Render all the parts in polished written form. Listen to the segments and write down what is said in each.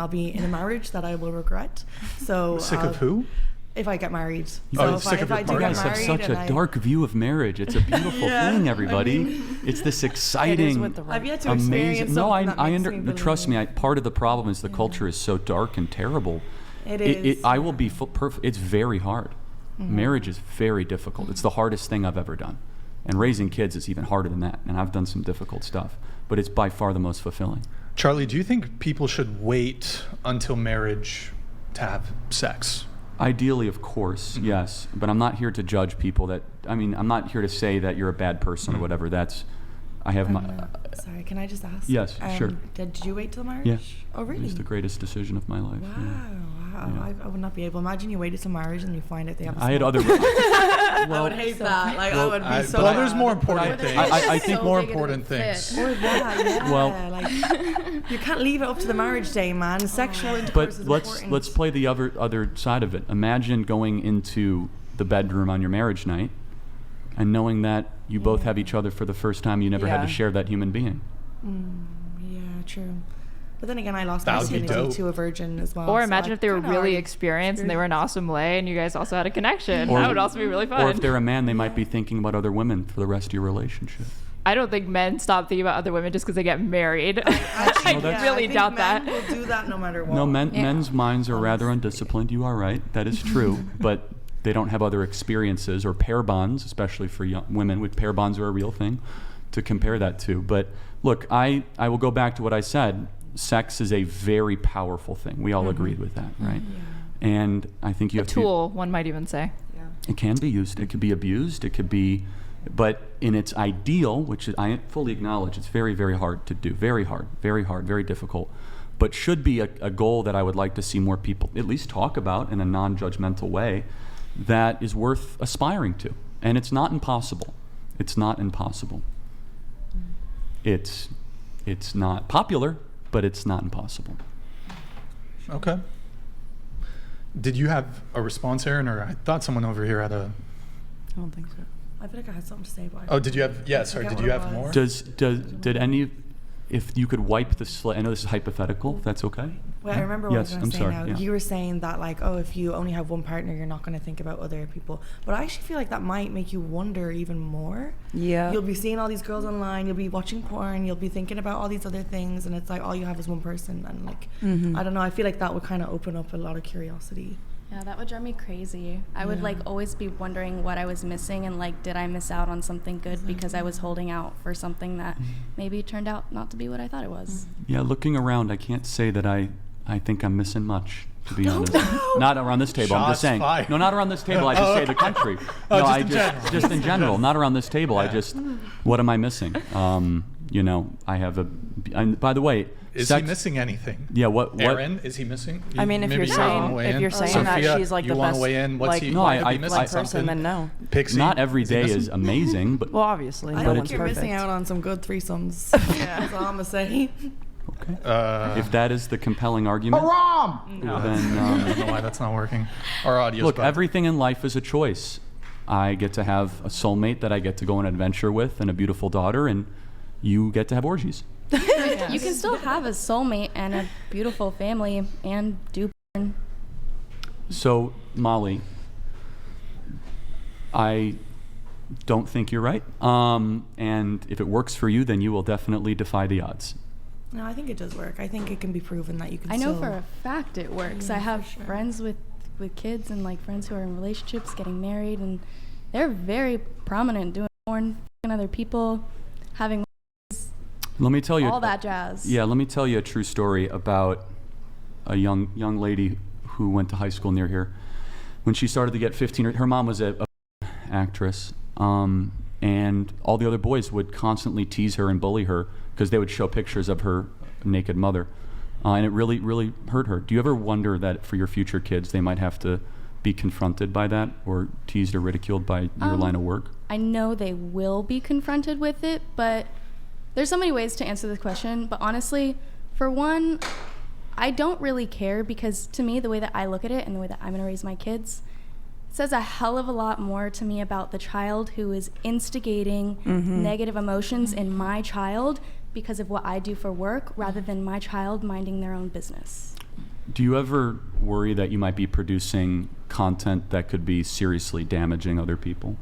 I'll be in a marriage that I will regret. So Sick of who? If I get married. Oh, So if I do You get guys have married such a dark view of marriage. It's a beautiful thing, everybody. It's this exciting, I've yet to experience amazing. No, something that trust me. Part of the problem is the culture is so dark and terrible. It is. I will be perfect. It's very hard. Marriage is very difficult. It's the hardest thing I've ever done. And raising kids is even harder than that. And I've done some difficult stuff. But it's by far the most fulfilling. Charlie, do you think people should wait until marriage to have sex? Ideally, of course, yes. But I'm not here to judge people I'm not here to say that you're a bad person or whatever. Sorry, can I just ask? Yes, sure. Did you wait till marriage? Yeah. Oh, really? It was the greatest decision of my life. Wow. Yeah. I would not be able. Imagine you waited till marriage and you find out they have a I had small- other... I would hate that. Like, I would be so But there's mad. more important things. I think more important things. Or that, yeah. Well- like, you can't leave it up to the marriage day, man. Sexual intercourse But is important. let's play the other side of it. Imagine going into the bedroom on your marriage night and knowing that you both have each other for the first time. You never had to share that human being. Yeah, true. But then again, I lost That my would be virginity dope. to a virgin as well. Or so imagine I if they were kinda really already experienced and they were an awesome way and you guys also had a connection. Or- That would also be really fun. Or if they're a man, they might be thinking about other women for the rest of your relationship. I don't think men stop thinking about other women just because they get married. I really doubt that. Men will do that no matter what. No, men's minds are rather undisciplined. You are right. That is true. But they don't have other experiences or pair bonds, especially for young women. With pair bonds are a real thing to compare that to. But look, I will go back to what I said. Sex is a very powerful thing. We all agreed with that, right? Yeah. And I think you have Tool, one might even say. Yeah. It can be used. It could be abused. It could be, but in its ideal, which I fully acknowledge, it's very, very hard to do. Very hard, very difficult. But should be a goal that I would like to see more people at least talk about in a non-judgmental way that is worth aspiring to. And it's not impossible. It's not impossible. It's not popular, but it's not impossible. Okay. Did you have a response, Aaron, or I thought someone over here had a... I don't think so. I feel like I had something to say, but Oh, did you have... Yeah, sorry, forget did you what it have more? Did any, if you could wipe the slate, I know this is hypothetical, if that's okay? Wait, I remember what Yes, I was I'm going to say sorry, now. yeah. You were saying that, like, oh, if you only have one partner, you're not going to think about other people. But I actually feel like that might make you wonder even more. Yeah. You'll be seeing all these girls online, you'll be watching porn, you'll be thinking about all these other things, and it's like all you have is one person. And, like, I don't know, I feel like that would kind of open up a lot of curiosity. Yeah, that would drive me crazy. I would like always be wondering what I was missing and like, did I miss out on something good because I was holding out for something that maybe turned out not to be what I thought it was. Yeah, looking around, I can't say that I think I'm missing much, to be honest. Not around this table, I'm just Shots saying. fired. No, not around this table, I just say the country. No, just I in general. just in general, not around this table, what am I missing? I have and by the way, Is he missing anything? Yeah, what? Aaron, is he missing? I mean, if Maybe you're you saying wanna weigh in? that Sophia, she's like you the wanna best, weigh in? What's like, he? No, why I- could he missing person, something? then no. Pixie, Not every day missing? is amazing, but Well, obviously, I no think one's you're perfect. missing out on some good threesomes. That's all I'm going to say. okay. If that is the compelling argument, then I don't know why that's not working. Our audio. look, everything in life is a choice. I get to have a soulmate that I get to go on an adventure with and a beautiful daughter, and you get to have orgies. You can still have a soulmate and a beautiful family and do porn. So, Molly, I don't think you're right. And if it works for you, then you will definitely defy the odds. No, I think it does work. I think it can be proven that you can I know still... for a fact it works. Yeah, I have for sure. friends with kids and like friends who are in relationships getting married, and they're very prominent doing porn, fucking other people, having Let me tell you all that jazz. Yeah, let me tell you a true story about a young lady who went to high school near here. When she started to get 15, her mom was a actress, and all the other boys would constantly tease her and bully her because they would show pictures of her naked mother, and it really, really hurt her. Do you ever wonder that for your future kids, they might have to be confronted by that or teased or ridiculed by your line of work? I know they will be confronted with it, but there's so many ways to answer this question. But honestly, for one, I don't really care, because to me, the way that I look at it and the way that I'm going to raise my kids says a hell of a lot more to me about the child who is instigating negative emotions in my child because of what I do for work, rather than my child minding their own business. Do you ever worry that you might be producing content that could be seriously damaging other people?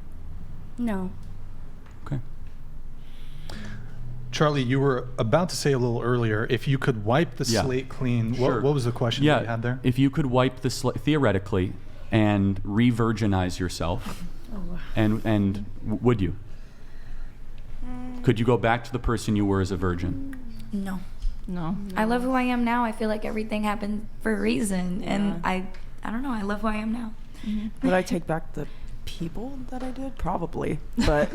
No. Okay. Charlie, you were about to say a little earlier, if you could wipe the slate clean, Sure. what was the question that you had there? If you could wipe the slate, theoretically, and re-virginize yourself, and would you? Could you go back to the person you were as a virgin? No. No. I love who I am now. I feel like everything happened for a reason, and I don't know. I love who I am now. Would I take back the people that I did? Probably, but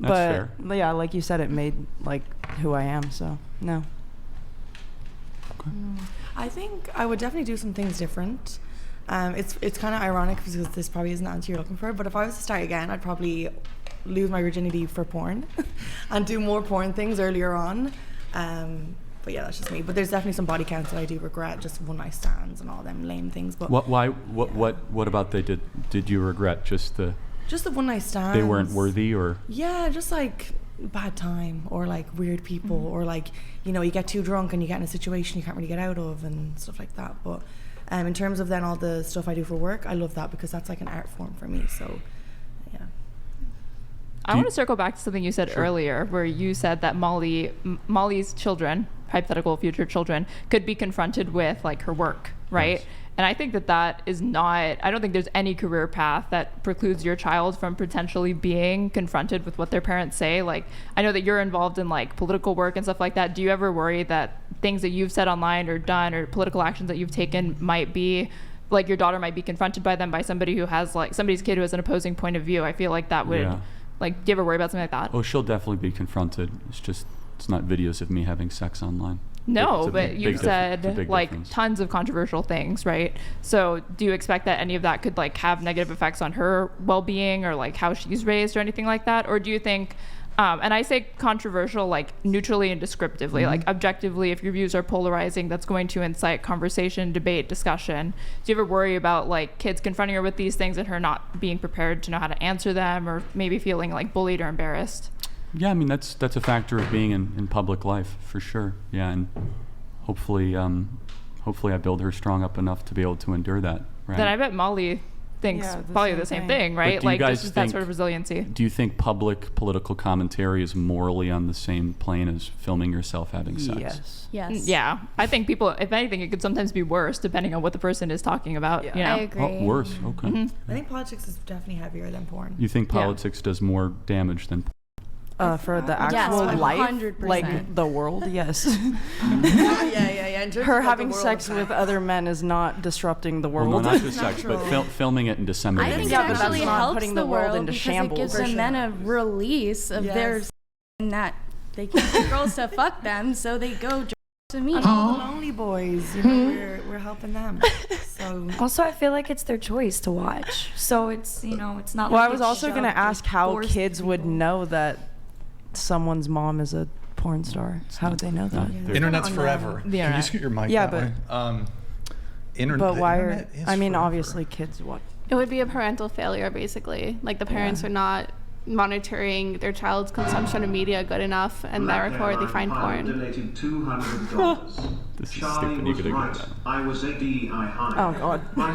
fair. yeah, like you said, it made like who I am. So no. I think I would definitely do some things different. It's kind of ironic because this probably isn't the answer you're looking for, but if I was to start again, I'd probably lose my virginity for porn and do more porn things earlier on. But yeah, that's just me. But there's definitely some body counts that I do regret, just one night stands and all them lame things. But What about they did? Did you regret just the one night stands? they weren't worthy, or? Yeah, just like bad time or like weird people or like, you know, you get too drunk and you get in a situation you can't really get out of and stuff like that. But in terms of then all the stuff I do for work, I love that because that's like an art form for me. So yeah. I want to circle back to something you said earlier, where you said that Molly's children, hypothetical future children, could be confronted with like her work, right? Yes. And I think that is not, I don't think there's any career path that precludes your child from potentially being confronted with what their parents say. Like, I know that you're involved in like political work and stuff like that. Do you ever worry that things that you've said online or done or political actions that you've taken might be, like your daughter might be confronted by them by somebody who has like, somebody's kid who has an opposing point of view? I feel like that would, like, do you ever worry about something like that? Oh, she'll definitely be confronted. It's not videos of me having sex online. No, but you've said like difference. tons of controversial things, right? So do you expect that any of that could like have negative effects on her well-being or like how she's raised or anything like that? Or do you think, and I say controversial like neutrally and descriptively, like objectively, if your views are polarizing, that's going to incite conversation, debate, discussion. Do you ever worry about like kids confronting her with these things and her not being prepared to know how to answer them, or maybe feeling like bullied or embarrassed? Yeah, I mean that's a factor of being in public life for sure. Yeah, and hopefully I build her strong up enough to be able to endure that. Right. Then I bet Molly thinks probably the same thing, right? Do you Like guys just that sort of resiliency. Do you think public political commentary is morally on the same plane as filming yourself having sex? Yes. Yeah, I think people, if anything, it could sometimes be worse depending on what the person is talking about. Yeah. You know? I agree. Oh, worse. Okay. I think politics is definitely heavier than porn. You think politics does more damage than? For the Yes, actual life, 100%. like the world, yes. yeah. In terms Her of, like, having the world sex with other men is not disrupting the Well, world. no, not just sex, but Natural. filming it and I disseminating think it. it Yeah, but that's actually not helps putting the the world world into because shambles. it gives For the sure. men a release of their Yes. and that they can't get girls to fuck them, so they go to me. And all the lonely boys, you know, we're helping them. So Also, I feel like it's their choice to watch. So it's, you know, it's not Well, like I was it's also shoved going to or ask how forced kids would people. know that someone's mom is a porn star. How would they know that? Yeah. Internet's On forever. The Can you internet. scoot your mic Yeah, that way? But why are, internet is I mean, forever. obviously kids watch. It would be a parental failure, basically. Like the parents are not monitoring their child's consumption of media good enough, and therefore they find porn. Donated $200. This is Charlie stupid. You was could ignore right. that. I was a DEI hire. Oh, God. My